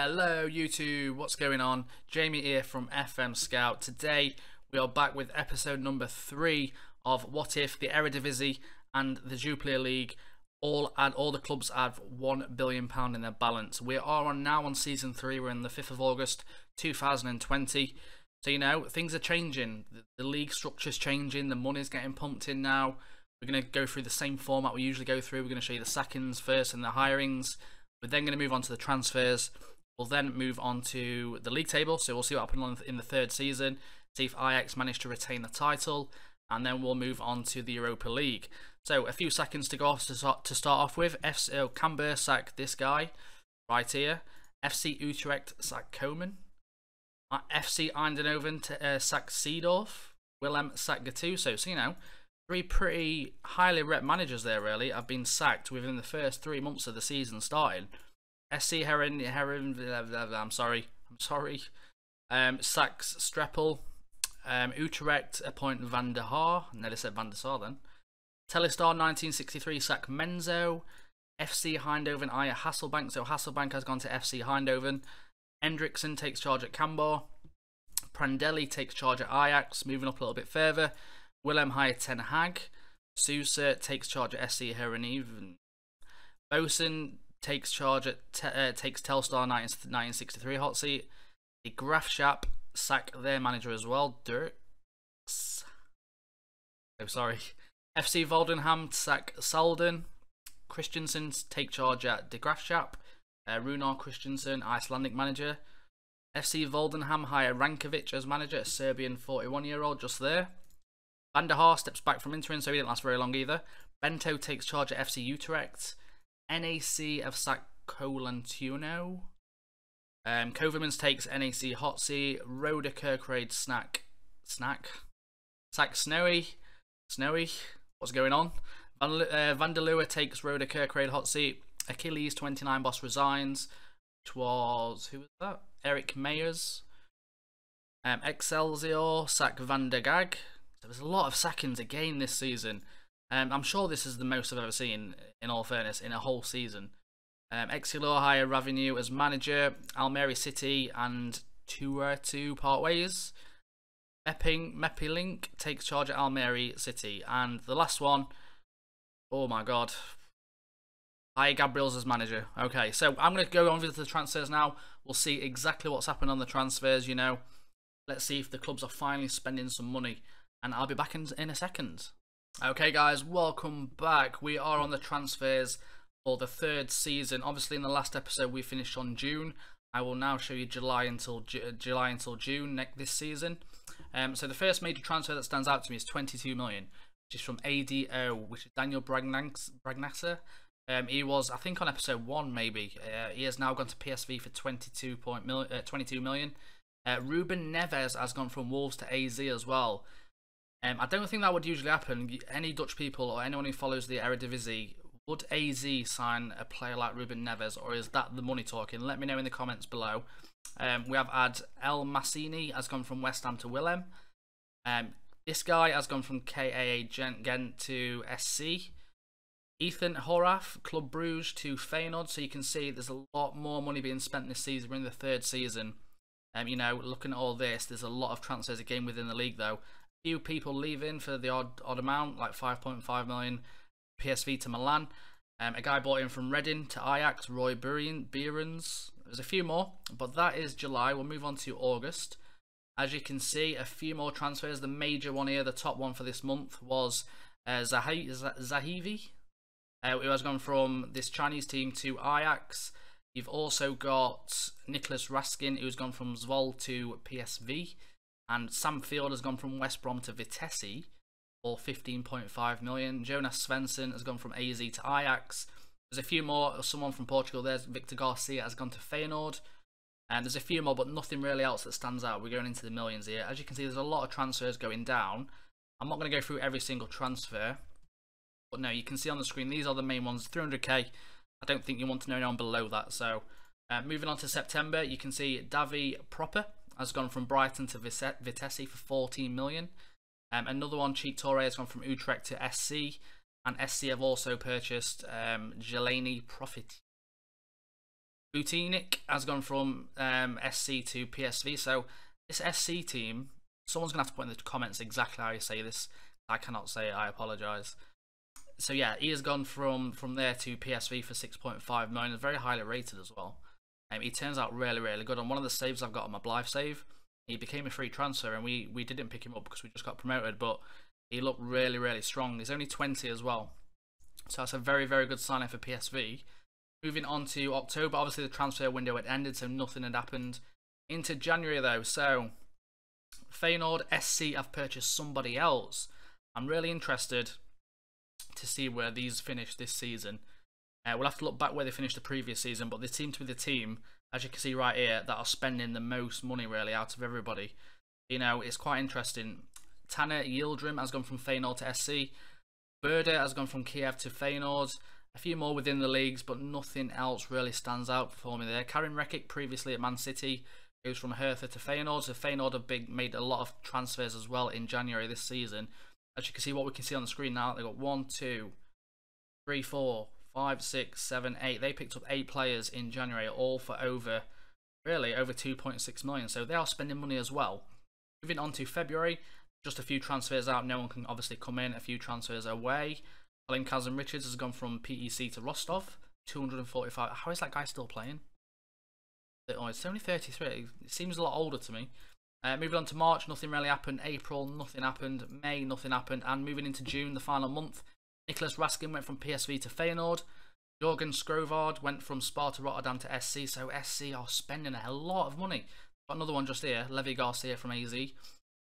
Hello YouTube, what's going on? Jamie here from FM Scout. Today we are back with episode number 3 of What If the Eredivisie and the Jupiler League all the clubs have £1 billion in their balance. We are now on season 3, we're in the 5th of August 2020. So you know, things are changing, the league structure's changing, the money's getting pumped in now. We're going to go through the same format we usually go through. We're going to show you the sackings first and the hirings. We're then going to move on to the transfers. We'll then move on to the league table. So we'll see what happened in the third season. See if Ajax managed to retain the title. And then we'll move on to the Europa League. So a few seconds to go off to start off with. Camber sack this guy right here. FC Utrecht sack Koeman. FC Eindhoven sack Seedorf. Willem sack Gattuso. So you know, 3 pretty highly rep managers there really have been sacked within the first 3 months of the season starting. SC I'm sorry. Sacks Streppel. Utrecht appoint Van der Haar. Nearly said Van der Sar then. Telstar 1963 sack Menzo. FC Eindhoven hire Hasselbank. So Hasselbank has gone to FC Eindhoven. Hendrickson takes charge at Camber. Prandelli takes charge at Ajax. Moving up a little bit further. Willem hired Ten Hag. Sousa takes charge at SC Heerenveen. Bosen takes charge at takes Telstar 1963 hot seat. The Graafschap sack their manager as well, Dirks. Oh, sorry. FC Voldenham sack Salden. Christensen take charge at De Graafschap. Runar Christensen, Icelandic manager. FC Voldenham hire Rankovic as manager, a Serbian 41-year-old just there. Van der Haar steps back from interim, so he didn't last very long either. Bento takes charge at FC Utrecht. NAC have sacked Colantuno. Kovermans takes NAC hot seat. Roda Kerkrade sack Snowy. What's going on? Van der Leeuwen takes Roda Kerkrade hot seat. Achilles 29 boss resigns, which was, who was that? Eric Meyers. Excelsior sack Van der Gag. So there's a lot of sackings again this season. I'm sure this is the most I've ever seen, in all fairness, in a whole season. Excelsior hire Ravenu as manager. Almere City and Tuertu part ways. Mepilink takes charge at Almere City. And the last one, oh my god, hire Gabriels as manager. Okay, so I'm going to go on with the transfers now. We'll see exactly what's happened on the transfers, you know. Let's see if the clubs are finally spending some money. And I'll be back in a second. Okay guys, welcome back. We are on the transfers for the third season. Obviously in the last episode we finished on June. I will now show you July until June this season. So the first major transfer that stands out to me is 22 million, which is from ADO, which is Daniel Bragnassa. He was, I think, on episode 1 maybe. He has now gone to PSV for 22 million. Ruben Neves has gone from Wolves to AZ as well. I don't think that would usually happen. Any Dutch people or anyone who follows the Eredivisie, would AZ sign a player like Ruben Neves, or is that the money talking? Let me know in the comments below. We have had El Massini has gone from West Ham to Willem. This guy has gone from KAA Gent to SC. Ethan Horath, Club Bruges to Feyenoord. So you can see there's a lot more money being spent this season. We're in the third season. You know, looking at all this, there's a lot of transfers again within the league though. Few people leaving for the odd amount, like 5.5 million. PSV to Milan. A guy bought in from Reading to Ajax, Roy Beerens. There's a few more, but that is July. We'll move on to August. As you can see, a few more transfers. The major one here, the top one for this month, was Zahivi, who has gone from this Chinese team to Ajax. You've also got Nicholas Raskin, who's gone from Zwolle to PSV. And Sam Field has gone from West Brom to Vitesse for 15.5 million. Jonas Svensson has gone from AZ to Ajax. There's a few more. Someone from Portugal, there's Victor Garcia, has gone to Feyenoord. And there's a few more, but nothing really else that stands out. We're going into the millions here. As you can see, there's a lot of transfers going down. I'm not going to go through every single transfer. But no, you can see on the screen, these are the main ones. 300k. I don't think you want to know anyone below that. So moving on to September, you can see Davi Proper has gone from Brighton to Vitesse for 14 million. Another one, Cheek Torre, has gone from Utrecht to SC. And SC have also purchased Jelani Profit. Butinik has gone from SC to PSV. So this SC team, someone's going to have to put in the comments exactly how you say this. I cannot say it, I apologise. So yeah, he has gone from there to PSV for 6.5 million. Very highly rated as well. He turns out really, really good. On one of the saves I've got on my Blythe save, he became a free transfer, and we didn't pick him up because we just got promoted, but he looked really, really strong. He's only 20 as well. So that's a very, very good signing for PSV. Moving on to October, obviously the transfer window had ended, so nothing had happened. Into January though, so Feyenoord SC have purchased somebody else. I'm really interested to see where these finish this season. We'll have to look back where they finished the previous season, but they seem to be the team, as you can see right here, that are spending the most money really out of everybody. You know, it's quite interesting. Tanner Yildirim has gone from Feyenoord to SC. Berda has gone from Kiev to Feyenoord. A few more within the leagues, but nothing else really stands out for me there. Karim Rekic, previously at Man City, goes from Hertha to Feyenoord. So Feyenoord have made a lot of transfers as well in January this season. As you can see, what we can see on the screen now, they've got 1, 2, 3, 4, 5, 6, 7, 8. They picked up 8 players in January, all for over 2.6 million. So they are spending money as well. Moving on to February, just a few transfers out. No one can obviously come in. A few transfers away. Colin Kazim Richards has gone from PEC to Rostov. 245. How is that guy still playing? Oh, it's only 33. It seems a lot older to me. Moving on to March, nothing really happened. April, nothing happened. May, nothing happened. And moving into June, the final month, Nicholas Raskin went from PSV to Feyenoord. Jorgen Skrovard went from Sparta Rotterdam to SC. So SC are spending a lot of money. Got another one just here, Levi Garcia from AZ.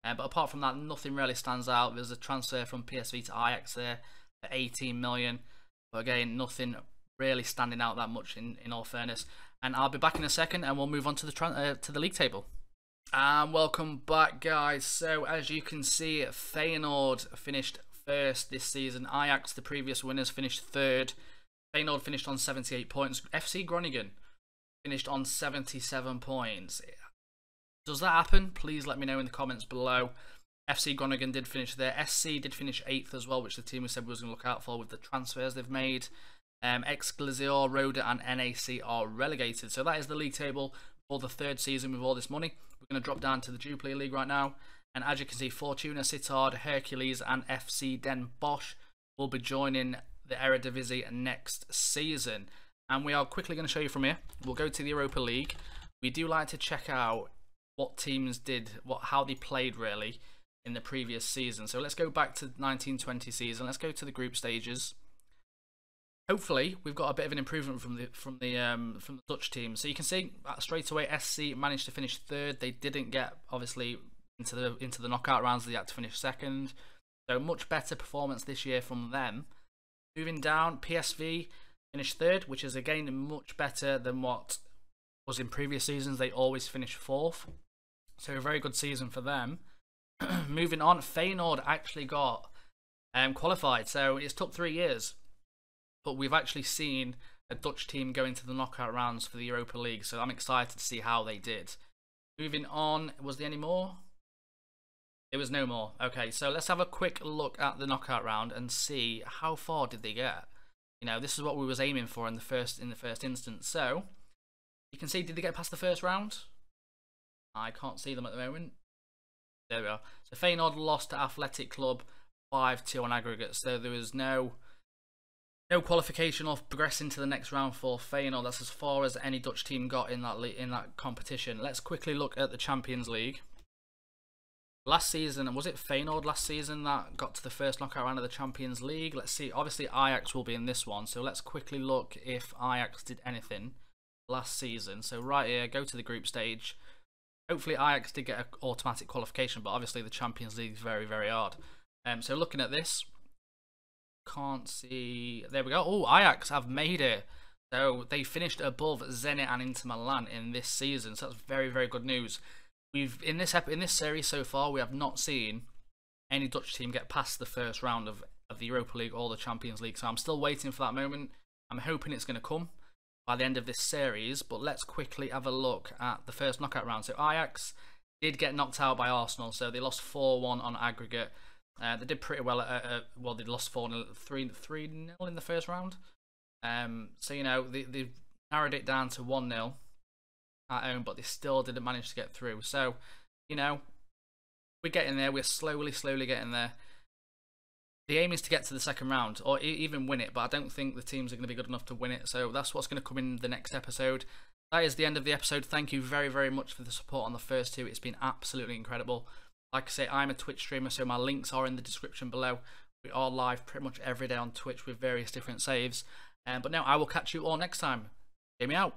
But apart from that, nothing really stands out. There's a transfer from PSV to Ajax there for 18 million. But again, nothing really standing out that much in all fairness. And I'll be back in a second and we'll move on to the league table. And welcome back, guys. So as you can see, Feyenoord finished first this season. Ajax, the previous winners, finished third. Feyenoord finished on 78 points. FC Groningen finished on 77 points. Does that happen? Please let me know in the comments below. FC Groningen did finish there. SC did finish 8th as well, which the team we said we was going to look out for with the transfers they've made. Excelsior, Roda and NAC are relegated. So that is the league table for the third season with all this money. We're going to drop down to the Jupiler League right now. And as you can see, Fortuna, Sittard, Hercules and FC Den Bosch will be joining the Eredivisie next season. And we are quickly going to show you from here. We'll go to the Europa League. We do like to check out what teams did, how they played really in the previous season. So let's go back to the 1920 season. Let's go to the group stages. Hopefully, we've got a bit of an improvement from the Dutch team. So you can see straight away, SC managed to finish third. They didn't get obviously into the knockout rounds. They had to finish second. So much better performance this year from them. Moving down, PSV finished third, which is again much better than what was in previous seasons. They always finish fourth. So a very good season for them. Moving on, Feyenoord actually got qualified. So it's took 3 years. But we've actually seen a Dutch team go into the knockout rounds for the Europa League. So I'm excited to see how they did. Moving on, was there any more? There was no more. Okay, so let's have a quick look at the knockout round and see how far did they get. You know, this is what we was aiming for in the first instance. So you can see, did they get past the first round? I can't see them at the moment. There we are. So Feyenoord lost to Athletic Club 5-2 on aggregate. So there was no qualification or progressing to the next round for Feyenoord. That's as far as any Dutch team got in that competition. Let's quickly look at the Champions League. Last season, was it Feyenoord last season that got to the first knockout round of the Champions League? Let's see. Obviously, Ajax will be in this one. So let's quickly look if Ajax did anything last season. So right here, go to the group stage. Hopefully, Ajax did get an automatic qualification, but obviously the Champions League is very, very hard. So looking at this, can't see. There we go. Oh, Ajax have made it. So they finished above Zenit and Inter Milan in this season. So that's very, very good news. We've in this series so far, we have not seen any Dutch team get past the first round of the Europa League or the Champions League. So I'm still waiting for that moment. I'm hoping it's going to come by the end of this series. But let's quickly have a look at the first knockout round. So Ajax did get knocked out by Arsenal. So they lost 4-1 on aggregate. They did pretty well. Well, they lost 3-0 in the first round. So you know, narrowed it down to 1-0 at home, but they still didn't manage to get through. So, you know, we're getting there. We're slowly getting there. The aim is to get to the second round, or even win it, but I don't think the teams are going to be good enough to win it. So that's what's going to come in the next episode. That is the end of the episode. Thank you very much for the support on the first two. It's been absolutely incredible. Like I say, I'm a Twitch streamer, so my links are in the description below. We are live pretty much every day on Twitch with various different saves. But now I will catch you all next time. Hear me out.